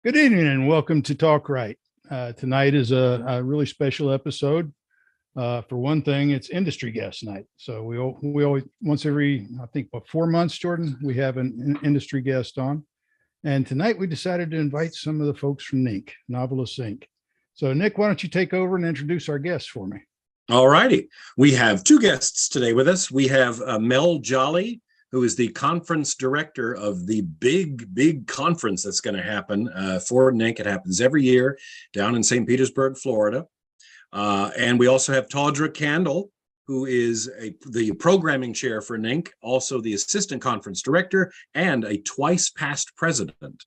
Good evening and welcome to TalkWrite. Tonight is a really special episode. For one thing, it's industry guest night. So we always, once every, I think, 4 months, Jordan, we have an industry guest on. And tonight we decided to invite some of the folks from NINC, Novelists Inc. So Nick, why don't you take over and introduce our guests for me? All righty. We have two guests today with us. We have Mel Jolly, who is the conference director of the big conference that's going to happen for NINC. It happens every year down in St. Petersburg, Florida. And we also have Tawdra Kandle, who is the programming chair for NINC, also the assistant conference director, and a twice past president.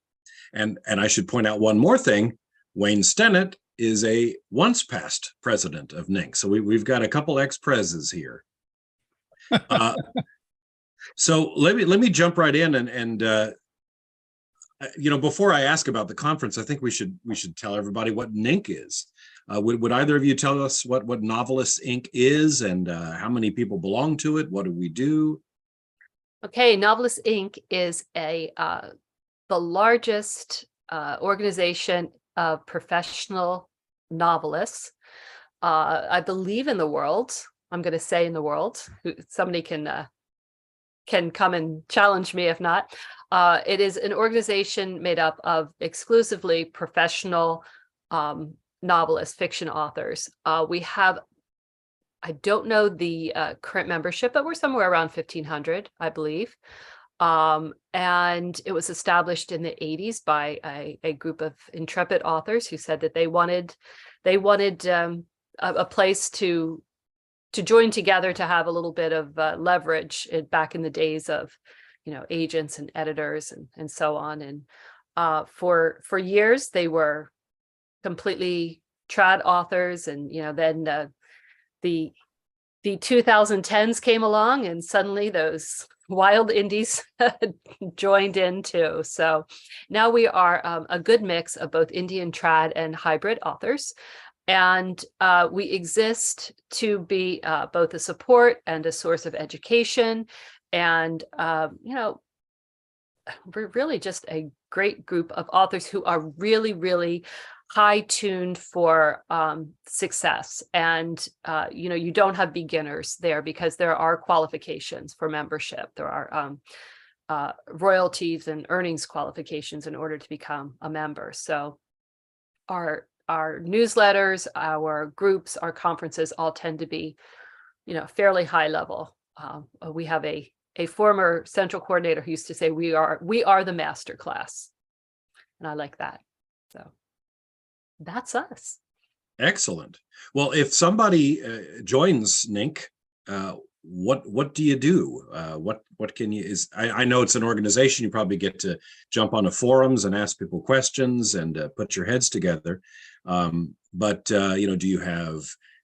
And I should point out one more thing. Wayne Stennett is a once past president of NINC. So we've got a couple ex-preses here. So let me jump right in and before I ask about the conference, I think we should tell everybody what NINC is. Would either of you tell us what Novelists Inc. is and how many people belong to it? What do we do? Okay, Novelists Inc. is the largest organization of professional novelists, I believe, in the world. I'm going to say in the world. Somebody can come and challenge me if not. It is an organization made up of exclusively professional novelists, fiction authors. We have, I don't know the current membership, but we're somewhere around 1,500, I believe. And it was established in the 80s by a group of intrepid authors who said that they wanted a place to join together to have a little bit of leverage back in the days of, agents and editors and so on. And for years, they were completely trad authors. And, then the 2010s came along and suddenly those wild indies joined in too. So now we are a good mix of both indie and trad and hybrid authors. And we exist to be both a support and a source of education. And, we're really just a great group of authors who are really, really high-tuned for success. And, you don't have beginners there because there are qualifications for membership. There are royalties and earnings qualifications in order to become a member. So our newsletters, our groups, our conferences all tend to be, fairly high level. We have a former central coordinator who used to say, we are the master class. And I like that. So that's us. Excellent. Well, if somebody joins NINC, what do you do? What can you I know it's an organization. You probably get to jump on the forums and ask people questions and put your heads together. But do you have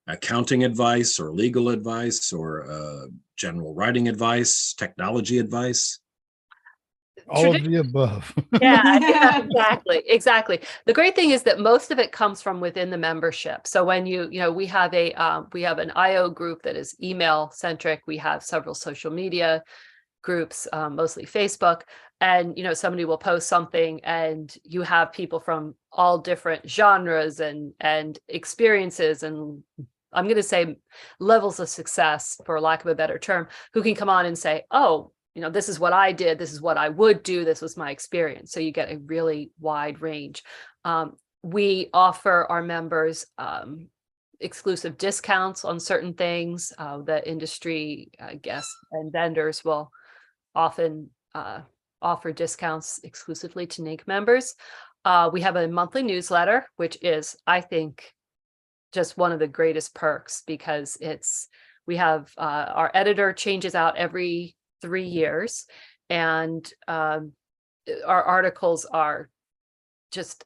accounting advice or legal advice or general writing advice, technology advice? All of the above. Yeah, exactly. The great thing is that most of it comes from within the membership. So when we have an IO group that is email centric. We have several social media groups, mostly Facebook, and somebody will post something and you have people from all different genres and experiences, and I'm going to say levels of success, for lack of a better term, who can come on and say, oh, this is what I did, this is what I would do, this was my experience. So you get a really wide range. We offer our members exclusive discounts on certain things. The industry guests and vendors will often offer discounts exclusively to NINC members. We have a monthly newsletter, which is, I think, just one of the greatest perks, because we have our editor changes out every 3 years, and our articles are just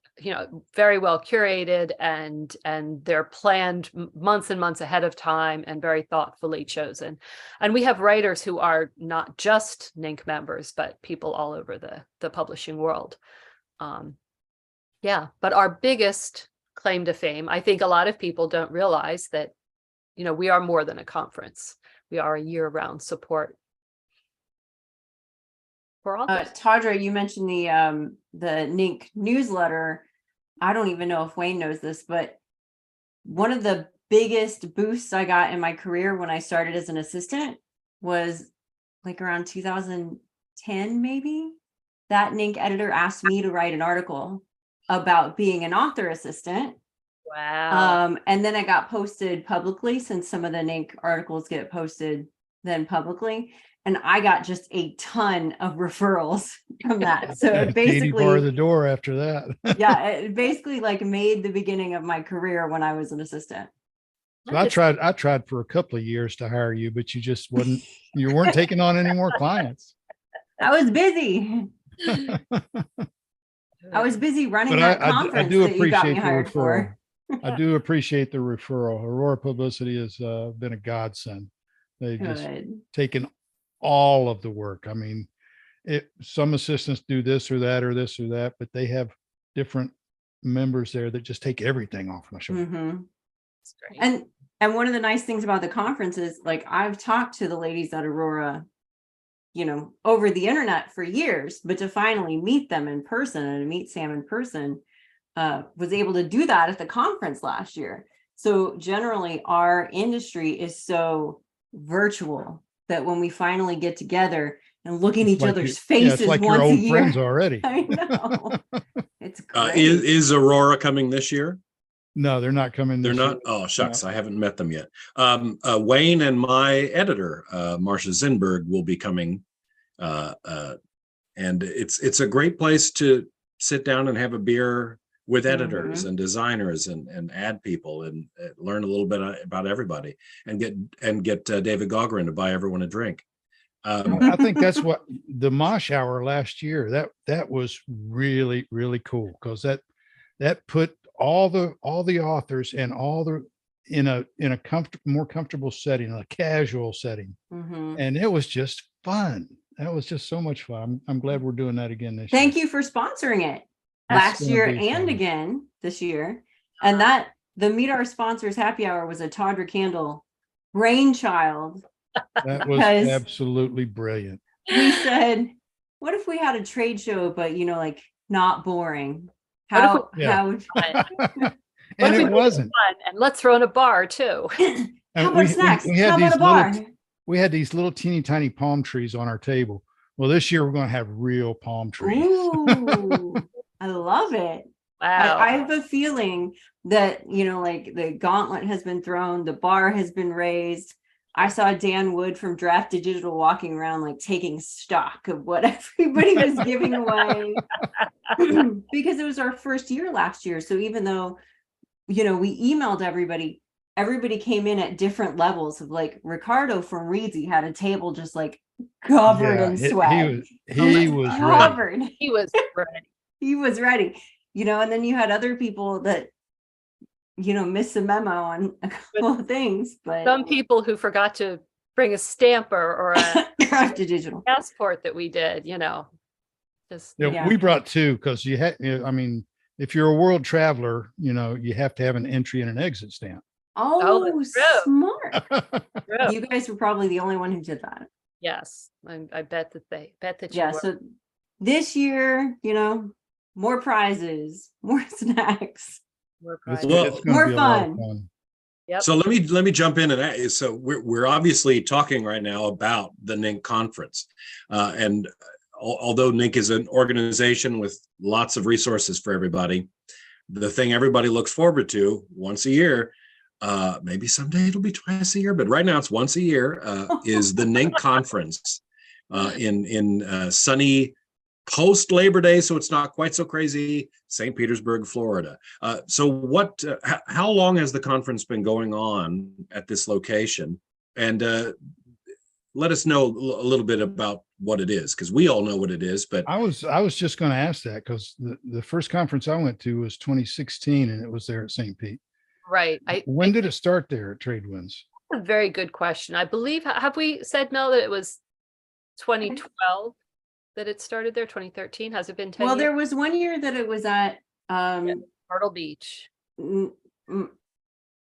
very well curated, and they're planned months and months ahead of time and very thoughtfully chosen. And we have writers who are not just NINC members, but people all over the publishing world. But our biggest claim to fame, I think a lot of people don't realize that we are more than a conference. We are a year-round support for authors. Tawdra, you mentioned the NINC newsletter. I don't even know if Wayne knows this, but one of the biggest boosts I got in my career when I started as an assistant was like around 2010, maybe. That NINC editor asked me to write an article about being an author assistant. Wow. And then it got posted publicly, since some of the NINC articles get posted then publicly. And I got just a ton of referrals from that. So it Katie barred the basically, door after that. yeah, it basically like made the beginning of my career when I was an assistant. So I tried for a couple of years to hire you, but you weren't taking on any more clients. I was busy. I was busy running But that I conference do that you got me appreciate the hired for. referral. I do appreciate the referral. Aurora Publicity has been a godsend. They've just Good. taken all of the work. I mean, some assistants do this or that or this or that, but they have different members there that just take everything off my shoulder. Mhm. That's great. And one of the nice things about the conference is, like, I've talked to the ladies at Aurora, over the internet for years, but to finally meet them in person and to meet Sam in person, was able to do that at the conference last year. So generally our industry is so virtual that when we finally get together and look in It's each like other's it's faces like once your a old year. friends already. I know. It's great. Is Aurora coming this year? No, they're not coming. They're this not. year. Oh, shucks. I haven't met them yet. Wayne and my editor, Marcia Zinberg, will be coming. And it's a great place to sit down and have a beer with editors and designers and ad people and learn a little bit about everybody and get David Gauguin to buy everyone a drink. I think that's what the Mosh Hour last year, that was really, really cool, because that put all the authors and in a more comfortable setting, a casual setting. And it was just fun. That was just so much fun. I'm glad we're doing that again this year. Thank you for sponsoring it That's last gonna year be and fun. again this year. And the Meet Our Sponsors Happy Hour was a Tawdra Kandle brainchild. That was Because- absolutely brilliant. We said, what if we had a trade show, but like not boring? What if How Yeah. would And if we it make wasn't. fun? And let's throw in a bar too. how And about snacks? we had How these about a bar? we had these little teeny tiny palm trees on our table. Well, this year we're going to have real palm trees. Ooh, I love it. Wow. I have a feeling that, like the gauntlet has been thrown, the bar has been raised. I saw Dan Wood from Draft Digital walking around, like taking stock of what everybody was giving away because it was our first year last year. So even though, we emailed everybody came in at different levels of, like, Ricardo from Reedsy had a table just like covered in sweat. He was ready. covered. He was ready. He was ready, and then you had other people that, missed the memo on a couple of things, but Some people who forgot to bring a stamper or a Draft Digital. passport that we did, just Yeah. We brought two, because you had, I mean, if you're a world traveler, you have to have an entry and an exit stamp. Oh, that's true. smart. true. You guys were probably the only one who did that. Yes, I bet that you Yeah. were. So this year, more prizes, more snacks. We're It's, proud. Well, it's gonna more be a lot of fun. fun. Yep. So let me jump in and so we're obviously talking right now about the NINC conference, and although NINC is an organization with lots of resources for everybody, the thing everybody looks forward to once a year, maybe someday it'll be twice a year, but right now it's once a year, is the NINC conference in sunny post Labor Day, so it's not quite so crazy, St. Petersburg, Florida. So how long has the conference been going on at this location? And let us know a little bit about what it is, because we all know what it is, but I was just going to ask that, because the first conference I went to was 2016, and it was there at St. Pete. Right. When did it start there at Tradewinds? A very good question. I believe, have we said, Mel, that it was 2012 that it started there? 2013? Has it been 10 Well, years? there was one year that it was at Myrtle Beach. Myrtle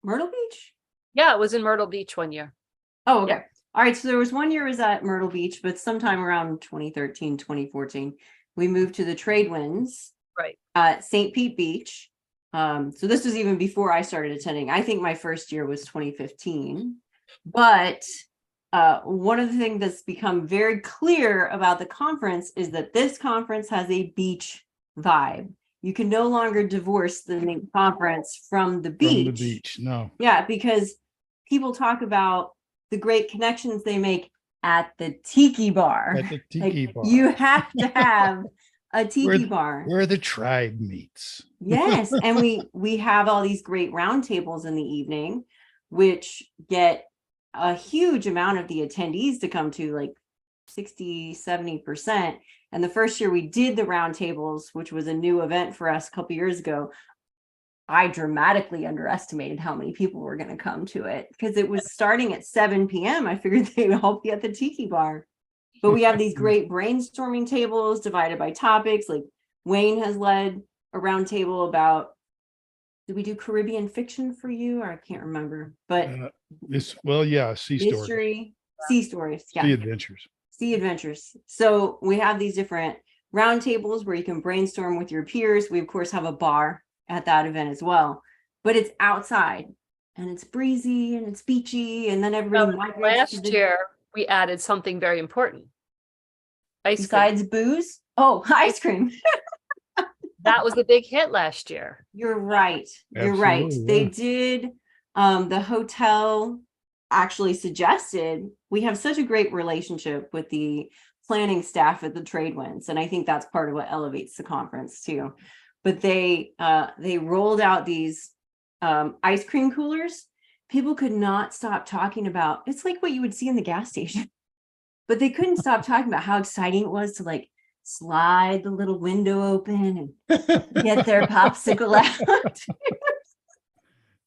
Beach. Yeah, it was in Myrtle Beach one year. Oh, okay. All right, so there was one year I was at Myrtle Beach, but sometime around 2013, 2014, we moved to the Trade Winds Right. at St. Pete Beach. So this was even before I started attending. I think my first year was 2015. But one of the things that's become very clear about the conference is that this conference has a beach vibe. You can no longer divorce the NINC conference from the beach. From the beach, no. Yeah, because people talk about the great connections they make at the tiki bar. At the tiki bar. You have to have a tiki Where- bar. Where the tribe meets. Yes, and we have all these great roundtables in the evening, which get a huge amount of the attendees to come to, like 60-70%. And the first year we did the roundtables, which was a new event for us a couple years ago, I dramatically underestimated how many people were going to come to it because it was starting at 7 p.m. I figured they would all be at the tiki bar. But we have these great brainstorming tables divided by topics. Like Wayne has led a roundtable about, did we do Caribbean fiction for you? Or I can't remember, but sea story. history, sea stories. Yeah. Sea adventures. Sea adventures. So we have these different roundtables where you can brainstorm with your peers. We of course have a bar at that event as well, but it's outside and it's breezy and it's beachy, and then everybody migrates to Last the- year, we added something very important. Ice cream. besides booze. Oh, ice cream. That was a big hit last year. You're right. You're right. Absolutely, They yeah. did. The hotel actually suggested, we have such a great relationship with the planning staff at the Trade Winds, and I think that's part of what elevates the conference too. But they rolled out these ice cream coolers. People could not stop talking about. It's like what you would see in the gas station, but they couldn't stop talking about how exciting it was to like slide the little window open and get their popsicle out.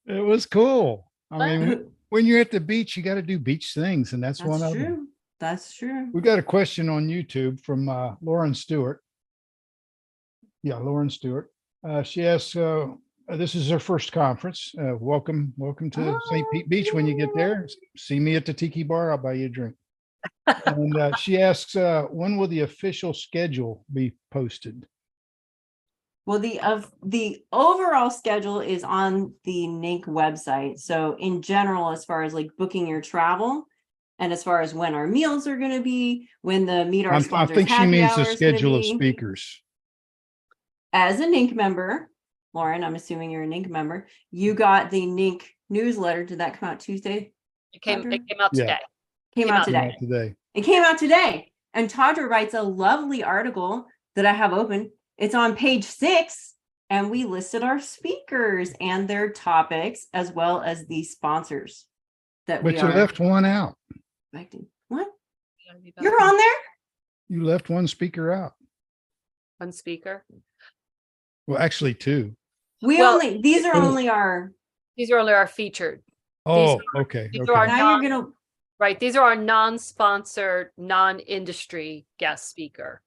It was cool. I But- mean, when you're at the beach, you got to do beach things, and that's one That's of them. true. That's true. We got a question on YouTube from Lauren Stewart. Yeah, Lauren Stewart. She asks, this is her first conference. Welcome to St. Pete Beach. When you get there, see me at the tiki bar. I'll buy you a drink. And she asks, when will the official schedule be posted? Well, the overall schedule is on the NINC website. So in general, as far as like booking your travel, and as far as when our meals are going to be, when the meet our I sponsors think she happy means hour the is gonna schedule of be. speakers. As a NINC member, Lauren, I'm assuming you're a NINC member. You got the NINC newsletter. Did that come out Tuesday? It came Tawdra? out Yeah. today. Came out today. Today. It came out today. And Tawdra writes a lovely article that I have open. It's on page 6. And we listed our speakers and their topics, as well as the sponsors that But we you are left one out. expecting. What? Gotta be back You're on there? You left one speaker out. on speaker. Well, actually two. These are only our, These are only our featured. Oh, okay. these are our Okay. now you're gonna, Right. These are our non-sponsored, non-industry guest speaker.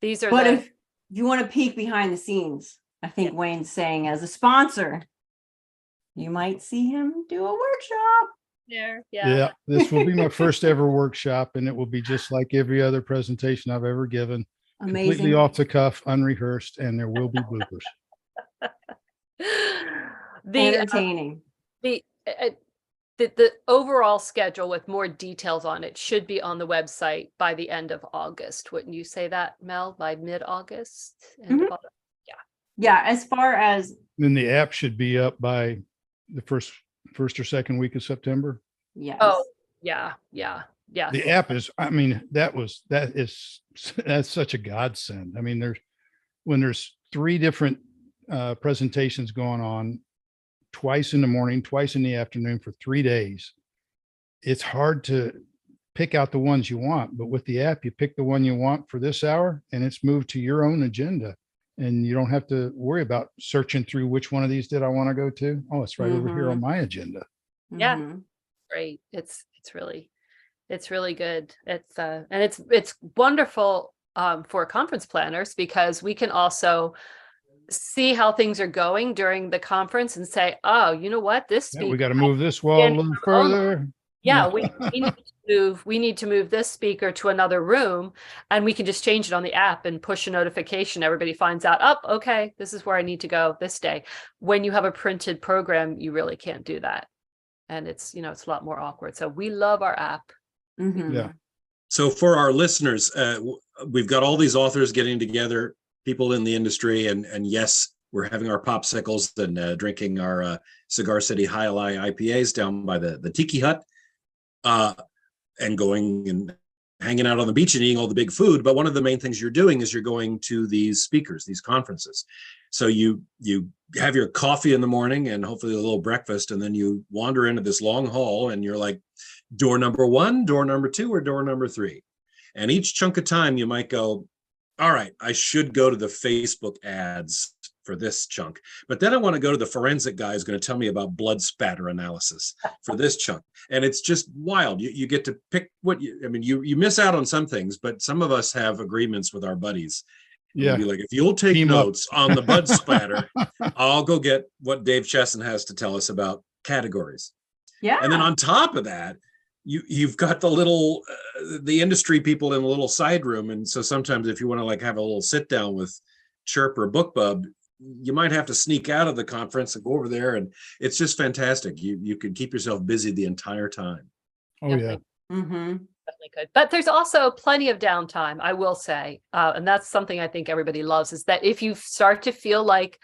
These are but the if you want to peek behind the scenes, I think Wayne's saying as a sponsor, you might see him do a workshop. there. Yeah, this will be my first ever workshop, and it will be just like every other presentation I've ever given. Completely Amazing. off the cuff, unrehearsed, and there will be bloopers. Entertaining. The overall schedule with more details on it should be on the website by the end of August. Wouldn't you say that, Mel? By mid-August? End of August? Yeah, as far as, Then the app should be up by the first or second week of September. yes. Oh, yeah. The app is, I mean, that's such a godsend. I mean, when there's 3 different presentations going on, twice in the morning, twice in the afternoon for 3 days, it's hard to pick out the ones you want. But with the app, you pick the one you want for this hour, and it's moved to your own agenda. And you don't have to worry about searching through which one of these did I want to go to. Oh, it's right over here on my agenda. Yeah. Mhm. Great. It's really good. It's and it's wonderful for conference planners because we can also see how things are going during the conference and say, oh, you know what, this Yeah, speaker, we got to move this wall a little further. yeah, we need to we need to move this speaker to another room, and we can just change it on the app and push a notification. Everybody finds out, oh, okay, this is where I need to go this day. When you have a printed program, you really can't do that. And it's, it's a lot more awkward. So we love our app. Yeah. So for our listeners, we've got all these authors getting together, people in the industry, and yes, we're having our popsicles and drinking our Cigar City High Ally IPAs down by the Tiki Hut, and going and hanging out on the beach and eating all the big food. But one of the main things you're doing is you're going to these speakers, these conferences. So you have your coffee in the morning and hopefully a little breakfast, and then you wander into this long hall and you're like, door number 1, door number 2, or door number 3. And each chunk of time you might go, all right, I should go to the Facebook ads for this chunk, but then I want to go to the forensic guy who's going to tell me about blood spatter analysis for this chunk. And it's just wild. You get to pick you miss out on some things, but some of us have agreements with our buddies. Yeah. We'll be like, if you'll take Team notes on the blood spatter, I'll go get what Dave Chesson has to tell us about categories. Yeah. And then on top of that, you've got the little the industry people in a little side room. And so sometimes if you want to like have a little sit down with Chirp or BookBub, you might have to sneak out of the conference and go over there, and it's just fantastic. You can keep yourself busy the entire time. Oh yeah. Definitely good. But there's also plenty of downtime, I will say, and that's something I think everybody loves, is that if you start to feel like,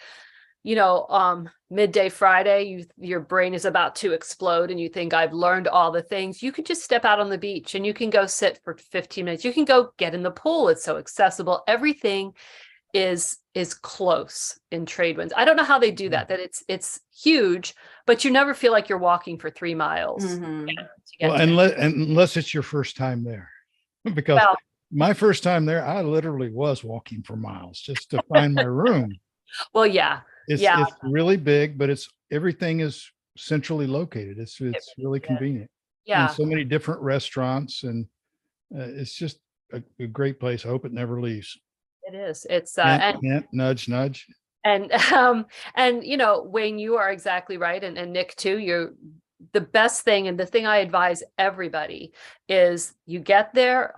midday Friday, your brain is about to explode and you think I've learned all the things, you can just step out on the beach and you can go sit for 15 minutes. You can go get in the pool. It's so accessible. Everything is close in Tradewinds. I don't know how they do that it's huge, but you never feel like you're walking for 3 miles. Well, unless it's your first time there, because my first time there, I literally was walking for miles just to find my room. Well, yeah. It's really big, but everything is centrally located. It's really convenient. Yeah. And so many different restaurants, and it's just a great place. I hope it never leaves. It is. It's nudge, nudge. And Wayne, you are exactly right. And Nick too, the best thing, and the thing I advise everybody is you get there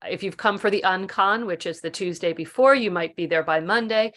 if you've come for the Uncon, which is the Tuesday before, you might be there by Monday.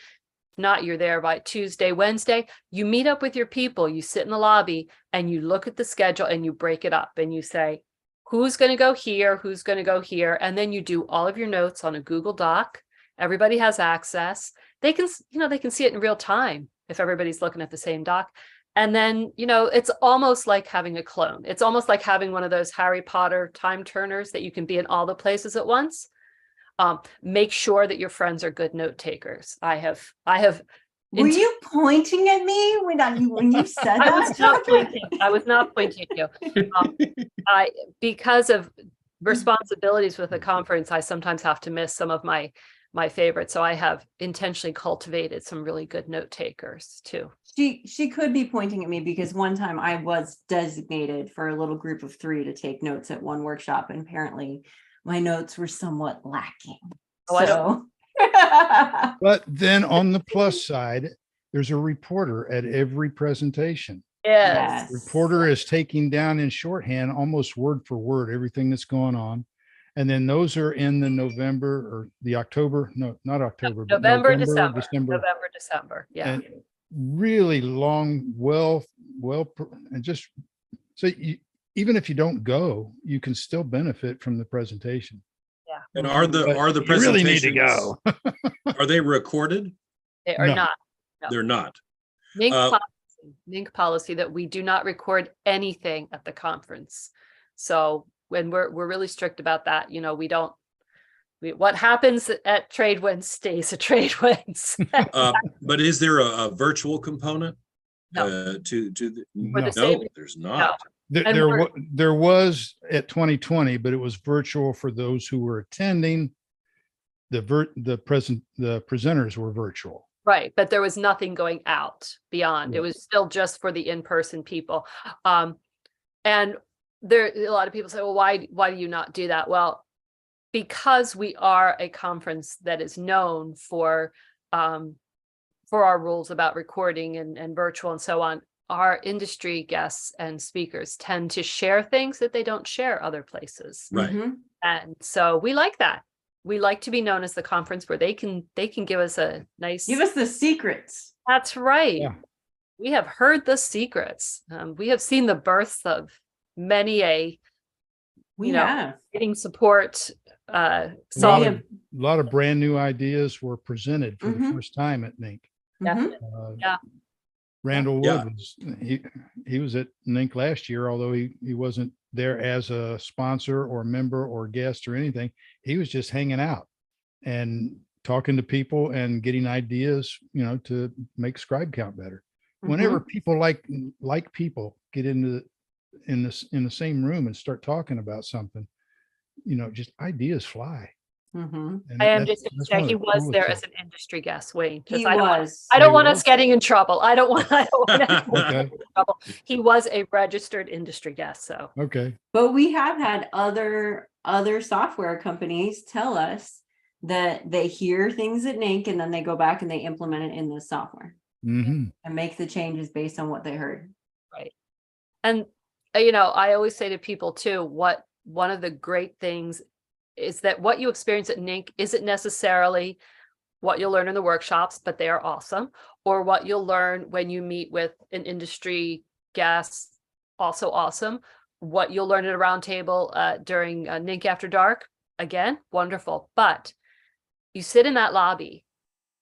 Not you're there by Tuesday, Wednesday, you meet up with your people, you sit in the lobby and you look at the schedule and you break it up and you say, who's going to go here? Who's going to go here? And then you do all of your notes on a Google Doc. Everybody has access. They can see it in real time if everybody's looking at the same doc. And then, it's almost like having a clone. It's almost like having one of those Harry Potter time turners that you can be in all the places at once. Make sure that your friends are good note takers. I have. Were you pointing at me when you said that? I was not pointing at you. Because of responsibilities with the conference, I sometimes have to miss some of my favorites. So I have intentionally cultivated some really good note takers too. She could be pointing at me because one time I was designated for a little group of 3 to take notes at one workshop, and apparently my notes were somewhat lacking. But then on the plus side, there's a reporter at every presentation. Yes. Reporter is taking down in shorthand, almost word for word, everything that's going on. And then those are in the November or the October, no, not October, but November, December. November, December. Yeah. And really long, and just so even if you don't go, you can still benefit from the presentation. Yeah. And are the presentations, you really need to go. Are they recorded? They are not. No. They're not. NINC policy that we do not record anything at the conference. So when we're really strict about that, what happens at Tradewinds stays at Tradewinds. But is there a virtual component? No. No, there's not. No. There was at 2020, but it was virtual for those who were attending. The presenters were virtual. Right, but there was nothing going out beyond. It was still just for the in-person people. And there a lot of people say, well, why do you not do that? Well, because we are a conference that is known for our rules about recording and virtual and so on. our industry guests and speakers tend to share things that they don't share other places. Right. And so we like that. We like to be known as the conference where they can give us a nice. Give us the secrets. That's right. Yeah. We have heard the secrets. We have seen the births of many a, We have. getting support. A Solid. lot of brand new ideas were presented for the Mhm. first time at NINC. Mhm. Yeah. Randall Yeah. Wood was, he was at NINC last year, although he wasn't there as a sponsor or member or guest or anything. He was just hanging out and talking to people and getting ideas, to make scribe count better. Whenever people like people get in the same room and start talking about something, just ideas fly. Mhm. And I am that's- just going to that's say one of he the was coolest there as things. an industry guest, Wayne. 'Cause He I don't was. want He us was? getting in trouble. I don't want anyone Okay. in trouble. He was a registered industry guest. So Okay. But we have had other software companies tell us that they hear things at NINC and then they go back and they implement it in the software Hmm. and make the changes based on what they heard. and I always say to people too, one of the great things is that what you experience at NINC isn't necessarily what you'll learn in the workshops, but they are awesome, or what you'll learn when you meet with an industry guest, also awesome. What you'll learn at a roundtable during NINC After Dark, again, wonderful. But you sit in that lobby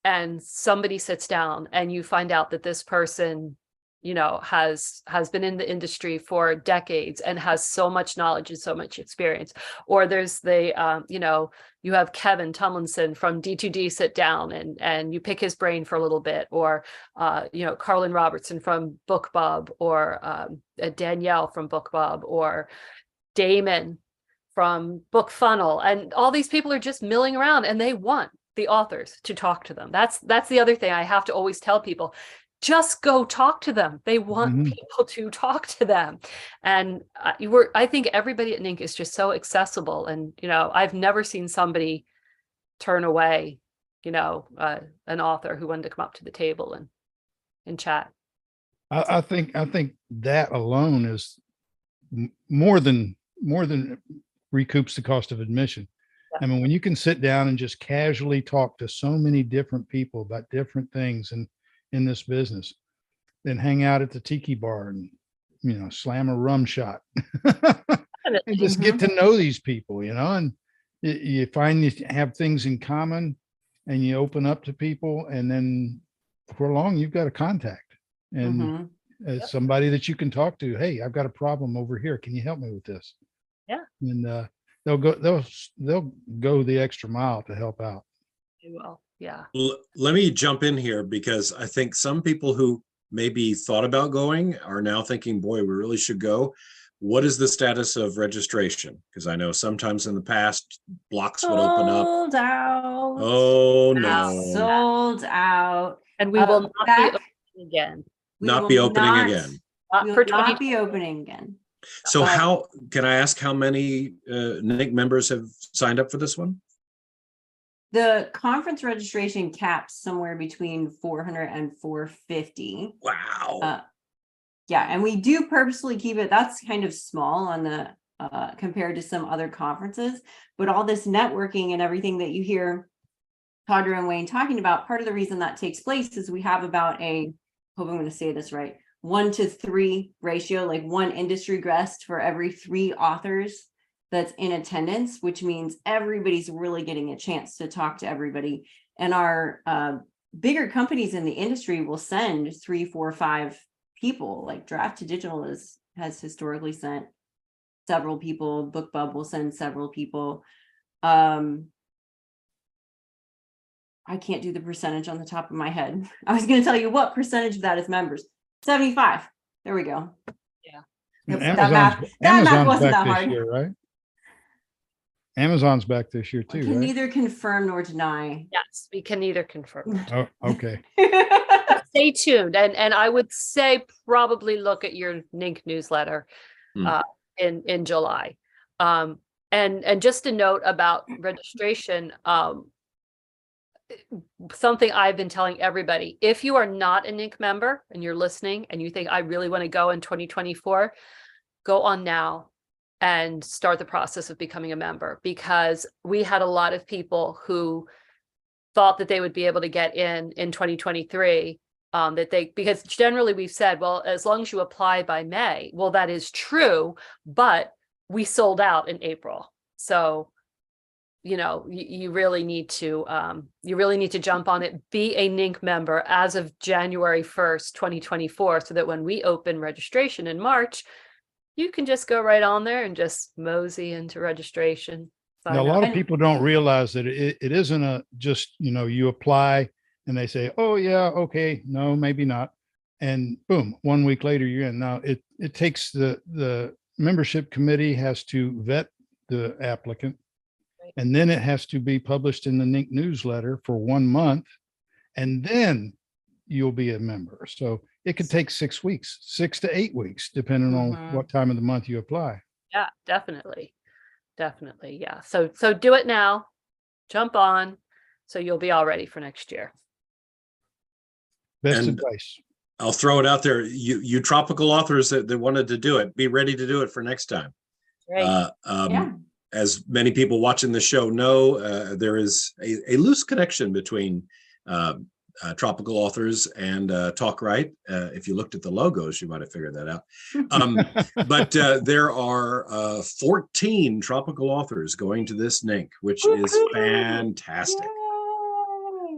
and somebody sits down and you find out that this person has been in the industry for decades and has so much knowledge and so much experience. Or there's the you have Kevin Tomlinson from D2D sit down and you pick his brain for a little bit, or Carlin Robertson from BookBub, or Danielle from BookBub, or Damon from Book Funnel, and all these people are just milling around and they want the authors to talk to them. That's the other thing I have to always tell people. Just go talk to them. They want people to talk to them. And I think everybody at NINC is just so accessible. And, I've never seen somebody turn away, an author who wanted to come up to the table and chat. I think that alone is more than recoups the cost of admission. Yeah. I mean, when you can sit down and just casually talk to so many different people about different things and in this business, then hang out at the tiki bar and slam a rum shot and just get to know these people, and you find you have things in common and you open up to people, and then for long you've got a contact and somebody that you can talk to. Hey, I've got a problem over here, can you help me with this? Yeah. And they'll go the extra mile to help out. They will. Yeah. Let me jump in here, because I think some people who maybe thought about going are now thinking, boy, we really should go. What is the status of registration? Because I know sometimes in the past blocks would open up. Sold out. Oh no. Sold out. And we will not be opening again. We Not will be opening not- again. We For will not 20. be opening again. So But- how can I ask how many NINC members have signed up for this one? The conference registration caps somewhere between 400 and 450. Wow. Yeah, and we do purposely keep it, that's kind of small on the compared to some other conferences, but all this networking and everything that you hear Tawdra and Wayne talking about, part of the reason that takes place is we have about hope I'm going to say this right, 1-to-3 ratio, like one industry guest for every 3 authors that's in attendance, which means everybody's really getting a chance to talk to everybody. And our bigger companies in the industry will send 3, 4, 5 people. Like Draft to Digital has historically sent several people. BookBub will send several people. I can't do the percentage on the top of my head. I was going to tell you what percentage of that is members. 75. There we go. Yeah. And That math Amazon's wasn't back that this hard. year, right? Amazon's back this year I too, can right? neither confirm nor deny. Yes, we can neither confirm. Oh, okay. Stay tuned, and I would say probably look at your NINC newsletter in July. And just a note about registration. something I've been telling everybody, if you are not a NINC member and you're listening and you think I really want to go in 2024, go on now and start the process of becoming a member, because we had a lot of people who thought that they would be able to get in 2023, because generally we've said, well, as long as you apply by May, well, that is true, but we sold out in April. So, you really need to jump on it, be a NINC member as of January 1st, 2024, so that when we open registration in March, you can just go right on there and just mosey into registration. Now, a lot of people don't realize that it isn't just, you apply and they say, oh yeah, okay, no, maybe not. And boom, 1 week later you're in. Now it takes the membership committee has to vet the applicant, and then it has to be published in the NINC newsletter for 1 month, and then you'll be a member. So it could take 6 weeks, 6 to 8 weeks, depending on what time of the month you apply. Yeah, definitely. Definitely. Yeah. So do it now, jump on, so you'll be all ready for next year. Best advice. I'll throw it out there. You tropical authors that wanted to do it, be ready to do it for next time. Right. As many people watching the show know, there is a loose connection between tropical authors and TalkWrite. If you looked at the logos, you might have figured that out. But there are 14 tropical authors going to this NINC, which is fantastic.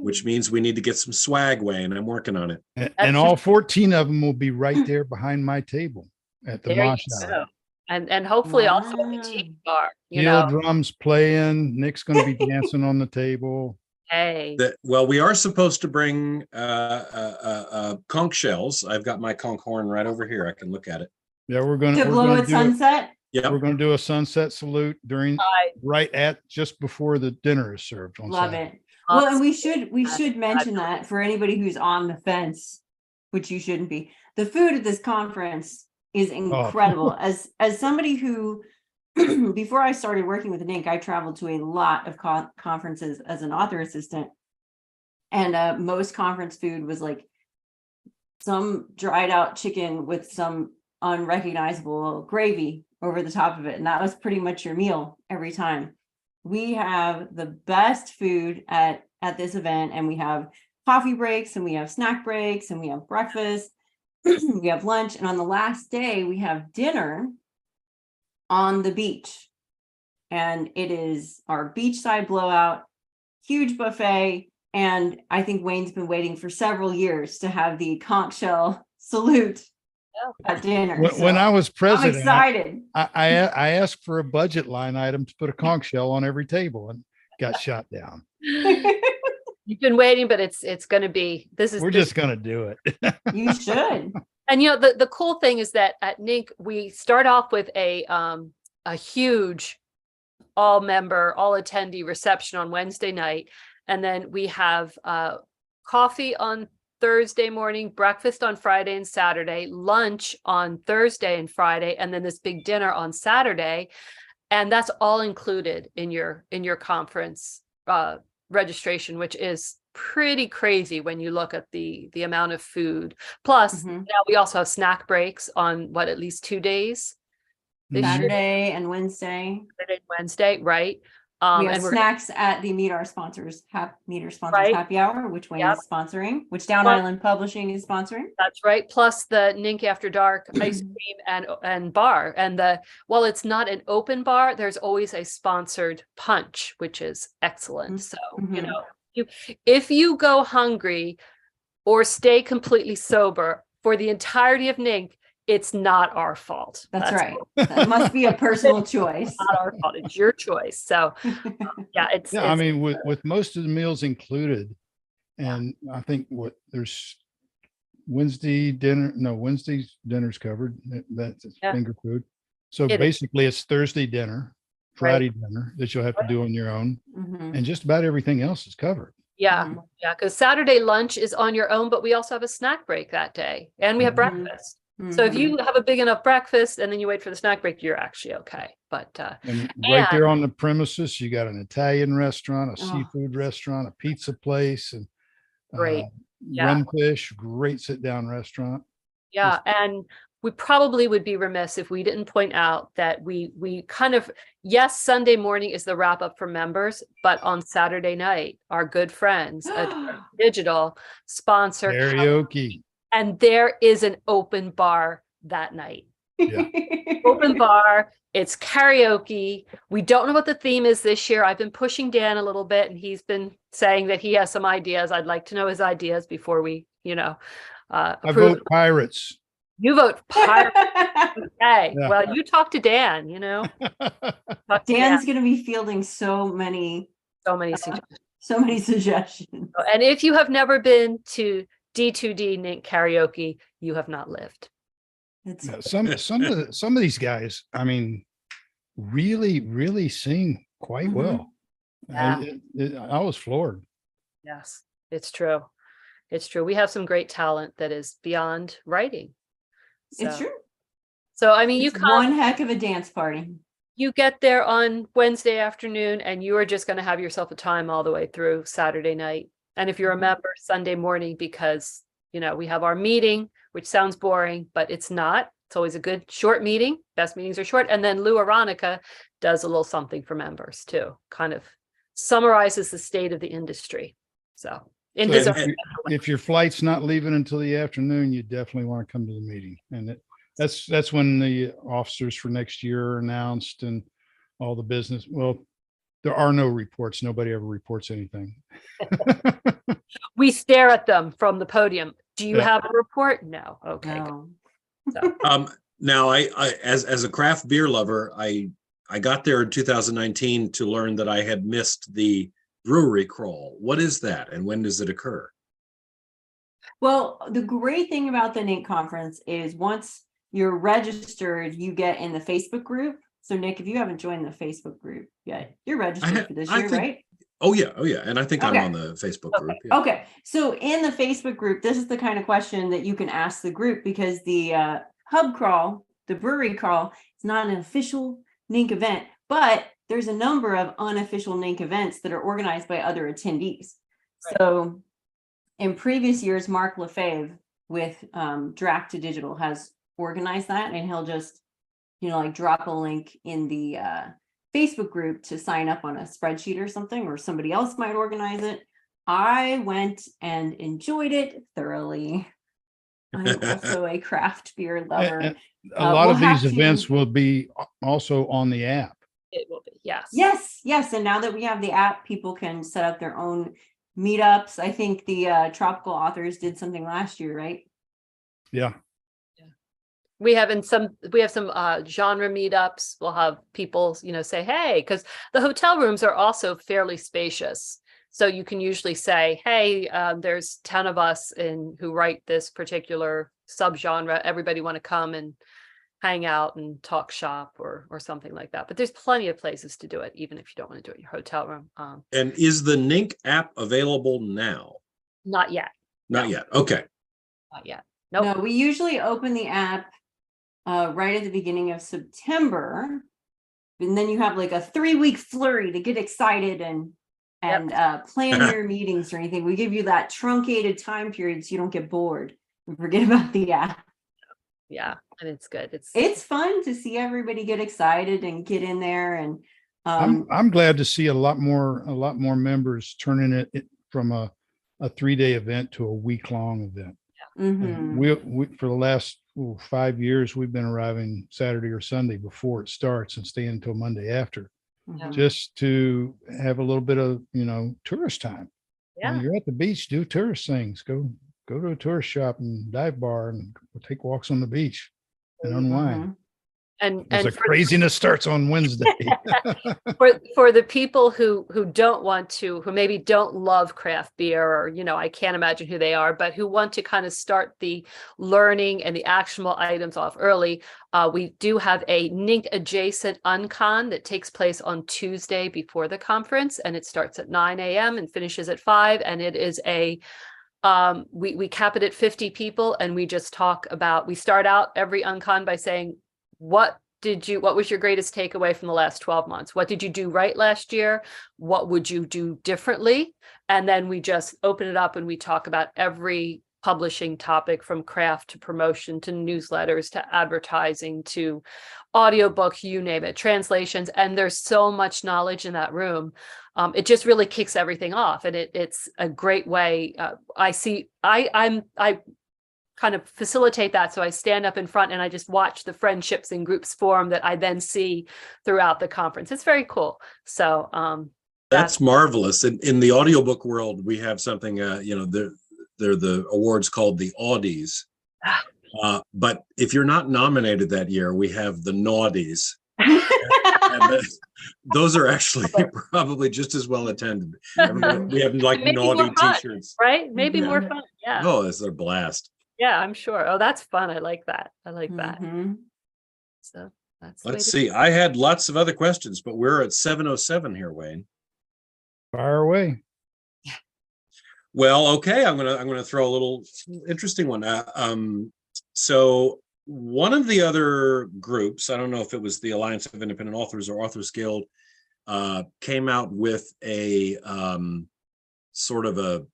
Which means we need to get some swag, Wayne. I'm working on it. And all 14 of them will be right there behind my table at the Mosh Hour. And hopefully also at the tea bar. Drums playing. Nick's going to be dancing on the table. Hey. Well, we are supposed to bring conch shells. I've got my conch horn right over here. I can look at it. Yeah, we're going to blow at sunset. Yeah, we're going to do a sunset salute just before the dinner is served. Love it. Well, and we should mention that for anybody who's on the fence, which you shouldn't be. The food at this conference is incredible. As somebody who, before I started working with NINC, I traveled to a lot of conferences as an author assistant, and most conference food was like some dried out chicken with some unrecognizable gravy over the top of it, and that was pretty much your meal every time. We have the best food at this event, and we have coffee breaks, and we have snack breaks, and we have breakfast, we have lunch, and on the last day we have dinner on the beach, and it is our beachside blowout, huge buffet. And I think Wayne's been waiting for several years to have the conch shell salute at dinner. When I was president, I'm excited. I asked for a budget line item to put a conch shell on every table and got shot down. You've been waiting, but it's going to be, we're just going to do it. You should. And the cool thing is that at NINC, we start off with a huge all attendee reception on Wednesday night. And then we have coffee on Thursday morning, breakfast on Friday and Saturday, lunch on Thursday and Friday, and then this big dinner on Saturday. And that's all included in your conference registration, which is pretty crazy when you look at the amount of food. Plus, now we also have snack breaks on at least 2 days. Saturday and Wednesday. Saturday and Wednesday, right? We have snacks at the Meet Our Sponsors Happy Hour, which Wayne is sponsoring, which Down Island Publishing is sponsoring. That's right. Plus the NINC After Dark ice cream and bar. And while it's not an open bar, there's always a sponsored punch, which is excellent. So, if you go hungry or stay completely sober for the entirety of NINC, it's not our fault. That's right. That must be a personal choice. Not our fault. It's your choice. So, I mean, with most of the meals included, and I think there's Wednesday's dinner's covered. That's finger food. So basically, it's Thursday dinner, Friday dinner that you'll have to do on your own, and just about everything else is covered. Yeah, because Saturday lunch is on your own, but we also have a snack break that day, and we have breakfast. So if Mhm. you have a big enough breakfast and then you wait for the snack break, you're actually okay. But And right there and on the premises, you got an Italian restaurant, a Oh. seafood restaurant, a pizza place, and great. uh, Yeah. Runfish, great sit down restaurant. Yeah, and we probably would be remiss if we didn't point out that we kind of, yes, Sunday morning is the wrap up for members, but on Saturday night, our good friends at Digital sponsor Karaoke. and there is an open bar that night. Yeah. Open bar, it's karaoke. We don't know what the theme is this year. I've been pushing Dan a little bit and he's been saying that he has some ideas. I'd like to know his ideas before we, I approve. vote Pirates. You vote pirate. Okay. Yeah. Well, you talk to Dan, Talk to Dan's going to be fielding so many suggestions. And if you have never been to D2D NINC karaoke, you have not lived. It's Yeah, some of these guys, I mean, really sing quite Mhm. well. Yeah. I was floored. Yes, it's true. It's true. We have some great talent that is beyond writing. it's So- true. So, I mean, you It's come, one heck of a dance party. you get there on Wednesday afternoon and you are just going to have yourself a time all the way through Saturday night. And if you're a Mhm. member, Sunday morning, because, we have our meeting, which sounds boring, but it's not. It's always a good short meeting. Best meetings are short. And then Lou Aronica does a little something for members too, kind of summarizes the state of the industry. So in So his if, own, if your flight's not leaving until the afternoon, you definitely want to come to the meeting. And that's when the officers for next year are announced and all the business. Well, there are no reports. Nobody ever reports anything. we stare at them from the podium. Do you Yeah. have a report? No. Okay. good. No. So, Now I as a craft beer lover, I got there in 2019 to learn that I had missed the brewery crawl. What is that and when does it occur? Well, the great thing about the NINC conference is once you're registered, you get in the Facebook group. So Nick, if you haven't joined the Facebook group yet, you're registered for this I year, think- right? Oh yeah. And I think I'm Okay. on the Facebook group. Yeah. Okay, so in the Facebook group, this is the kind of question that you can ask the group because the hub crawl, the brewery crawl, is not an official NINC event, but there's a number of unofficial NINC events that are organized by other attendees. Right. So in previous years, Mark Lefebvre with Draft to Digital has organized that, and he'll just, like drop a link in the Facebook group to sign up on a spreadsheet or something, or somebody else might organize it. I went and enjoyed it thoroughly. I'm also a craft beer lover. And a lot we'll of these have to- events will be also on the app. it will be. Yes. Yes. And now that we have the app, people can set up their own meetups. I think the Tropical Authors did something last year, right? Yeah. We have some genre meetups. We'll have people, say, hey, because the hotel rooms are also fairly spacious. So you can usually say, hey, there's 10 of us who write this particular subgenre. Everybody want to come and hang out and talk shop or something like that. But there's plenty of places to do it, even if you don't want to do it in your hotel room. And is the NINC app available now? Not yet. Not No. yet. Okay. Not yet. Nope. No, we usually open the app right at the beginning of September. And then you have like a 3-week flurry to get excited and plan your meetings or anything. We give you that truncated time period so you don't get bored and forget about the app. Yeah, and it's good. It's fun to see everybody get excited and get in there. And I'm glad to see a lot more members turning it from a 3-day event to a week-long event. mhm. We for the last 5 years, we've been arriving Saturday or Sunday before it starts and staying until Monday after, Mhm. just to have a little bit of, tourist time. Yeah. When you're at the beach, do tourist things. Go to a tourist shop and dive bar and take walks on the beach and unwind. Mhm. And As the for craziness starts on Wednesday. for the people who don't want to, who maybe don't love craft beer, or I can't imagine who they are, but who want to kind of start the learning and the actionable items off early, we do have a NINC adjacent uncon that takes place on Tuesday before the conference, and it starts at 9 a.m. and finishes at 5, and it is a We cap it at 50 people, and we just talk about, we start out every uncon by saying, what was your greatest takeaway from the last 12 months? What did you do right last year? What would you do differently? And then we just open it up and we talk about every publishing topic, from craft to promotion to newsletters to advertising to audiobooks, you name it, translations. And there's so much knowledge in that room. It just really kicks everything off, and it's a great way. I kind of facilitate that. So I stand up in front and I just watch the friendships and groups form that I then see throughout the conference. It's very cool. So that's marvelous. In the audiobook world, we have something, they're the awards called the Audies. But if you're not nominated that year, we have the Naughties. And those are actually probably just as well attended. We have like naughty t-shirts. Right? Maybe more fun. Yeah. Oh, it's a blast. Yeah, I'm sure. Oh, that's fun. I like that. that. So let's see. I had lots of other questions, but we're at 7:07 here, Wayne. Fire away. Well, okay. I'm gonna throw a little interesting one. So one of the other groups, I don't know if it was the Alliance of Independent Authors or Authors Guild, came out with a sort of a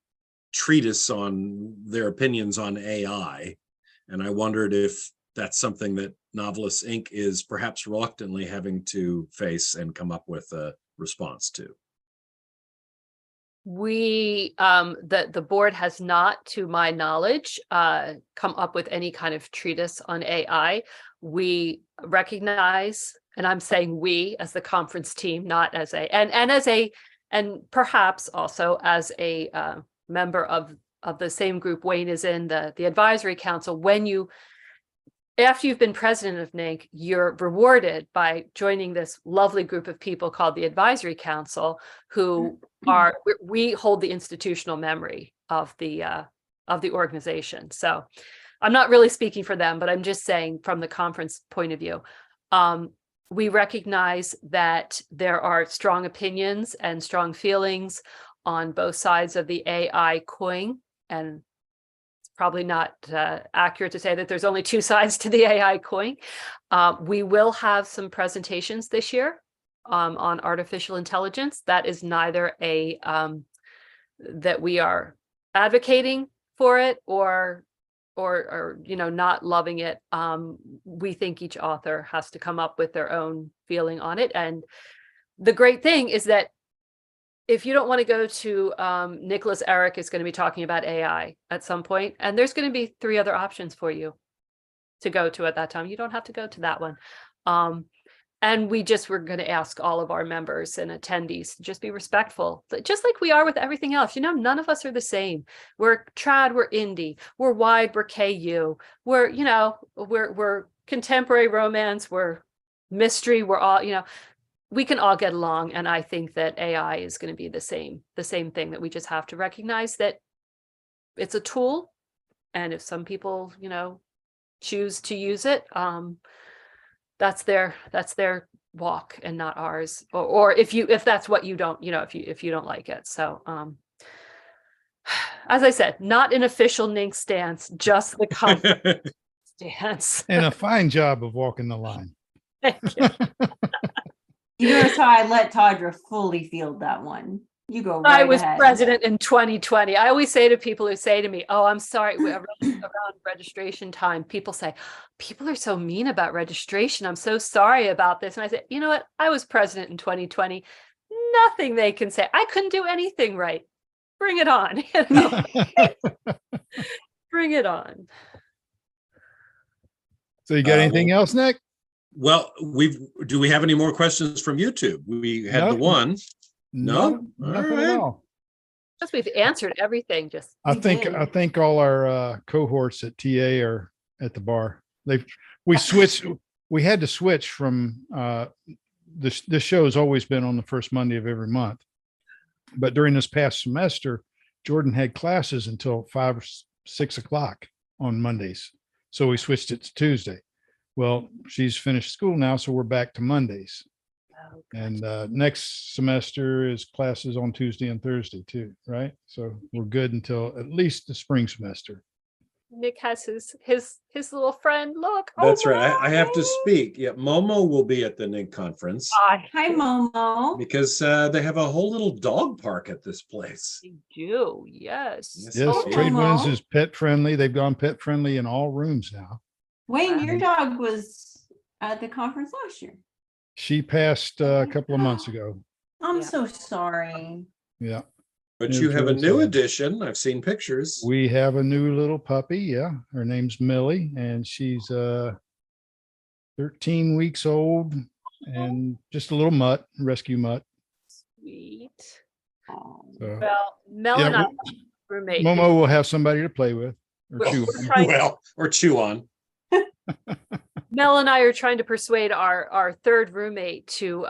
treatise on their opinions on AI. And I wondered if that's something that Novelists Inc. is perhaps reluctantly having to face and come up with a response to. The board has not, to my knowledge, come up with any kind of treatise on AI. We recognize, and I'm saying we as the conference team, not as and perhaps also as a member of the same group Wayne is in, the advisory council. After you've been president of NINC, you're rewarded by joining this lovely group of people called the advisory council, who we hold the institutional memory of the organization. So I'm not really speaking for them, but I'm just saying from the conference point of view, we recognize that there are strong opinions and strong feelings on both sides of the AI coin, and it's probably not accurate to say that there's only two sides to the AI coin. We will have some presentations this year on artificial intelligence. That is neither that we are advocating for it or not loving it. We think each author has to come up with their own feeling on it. And the great thing is that if you don't want to go to Nicholas Eric is going to be talking about AI at some point, and there's going to be 3 other options for you to go to at that time. You don't have to go to that one. And we're going to ask all of our members and attendees to just be respectful, just like we are with everything else. None of us are the same. We're trad, we're indie, we're wide, we're KU, we're contemporary romance, we're mystery, we're all, we can all get along. And I think that AI is going to be the same thing, that we just have to recognize that it's a tool. And if some people, choose to use it, that's their walk and not ours. Or if that's what you don't, if you don't like it. So, as I said, not an official NINC stance, just the conference stance. And a fine job of walking the line. Thank you. You notice how I let Tawdra fully field that one. You go right I was ahead. president in 2020. I always say to people who say to me, "Oh, I'm sorry, around registration time," people say, "People are so mean about registration. I'm so sorry about this." And I said, "You know what? I was president in 2020. Nothing they can say. I couldn't do anything right. Bring it on." Bring it on. So you got anything else, Nick? Well, do we have any more questions from YouTube? We had the one. No, nothing at all. Just we've answered everything. I think all our cohorts at TA are at the bar. We had to switch from this show has always been on the first Monday of every month. But during this past semester, Jordan had classes until 5 or 6 o'clock on Mondays. So we switched it to Tuesday. Well, she's finished school now, so we're back to Mondays. Oh, And next semester is classes on Tuesday and Thursday too, right? So we're good until at least the spring semester. Nick has his little friend. Look. That's oh, right. I have to Mommy. speak. Yeah, Momo will be at the NINC conference my Hi, goodness, Momo. because they have a whole little dog park at this place. they do. Yes. Yes, Yes, Oh, Tradewinds Momo. is pet friendly. They've gone pet friendly in all rooms now. Wayne, your dog was at the conference last year. She passed a couple of months ago. I'm Yeah. so sorry. Yeah. But It you was have a really new sad. addition. I've seen pictures. We have a new little puppy. Yeah. Her name's Millie, and she's 13 weeks old and just a little mutt, rescue mutt. Sweet. Oh. So, Well, Mel yeah, and I, roommate. Momo will have somebody to play with or Well, chew we're on. trying- Well, or chew on. Mel and I are trying to persuade our third roommate to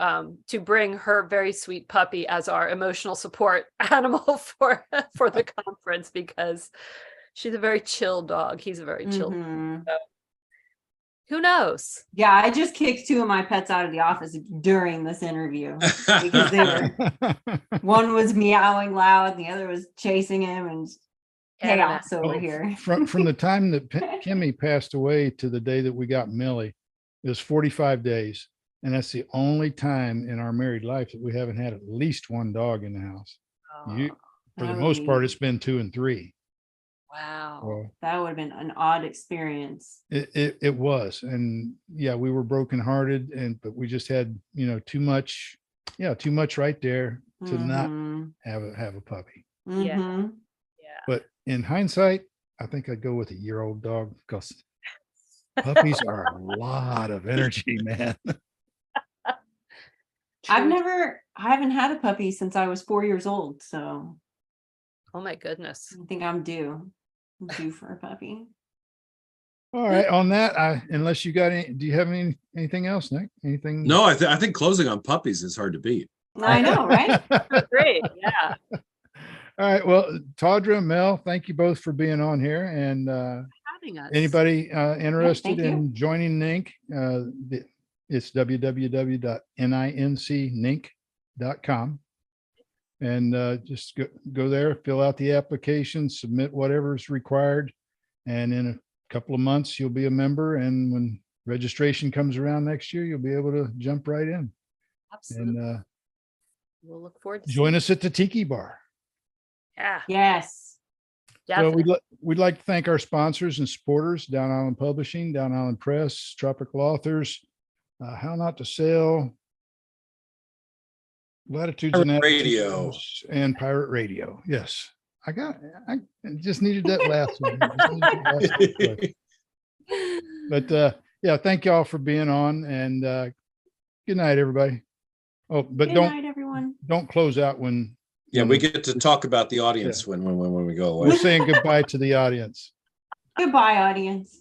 bring her very sweet puppy as our emotional support animal for the conference, because she's a very chill dog. He's a very chill. Mhm. Who knows? Yeah, I just kicked 2 of my pets out of the office during this interview. Because they were- One was meowing loud, the other was chasing him, and chaos over Oh, here. From the time that Kimmy passed away to the day that we got Millie, it was 45 days. And that's the only time in our married life that we haven't had at least one dog in the house. For the most part, it's been 2 and 3. Wow. So That would have been an odd experience. it was. And yeah, we were brokenhearted, but we just had, too much right there to not Mhm. have a puppy. Yeah. Mhm. Yeah. But in hindsight, I think I'd go with a year-old dog because puppies are a lot of energy, man. I haven't had a puppy since I was 4 years old, so Oh my goodness. I think I'm due for a puppy. All right. On that, unless you got do you have anything else, Nick? Anything? No, I think closing on puppies is hard to beat. I know, right? Great. Yeah. All right. Well, Tawdra, Mel, thank you both for being on here. And Having us. anybody interested thank you. in joining NINC, it's www.nincninc.com. And just go there, fill out the application, submit whatever is required. And in a couple of months, you'll be a member. And when registration comes around next year, you'll be able to jump right in. Absolutely. And We'll look forward to join seeing us at the Tiki Bar. Yeah. Yes. Well, Definitely. we'd like to thank our sponsors and supporters, Down Island Publishing, Down Island Press, Tropical Authors, How Not to Sell, Latitudes and Pirate Radio. Attitudes, and Pirate Radio. Yes. I just needed that last one. But yeah, thank y'all for being on, and good night, everybody. Oh, but Good night, everyone. don't close out when Yeah, we get to talk about the audience when we go away. we're saying goodbye to the audience. Goodbye, audience.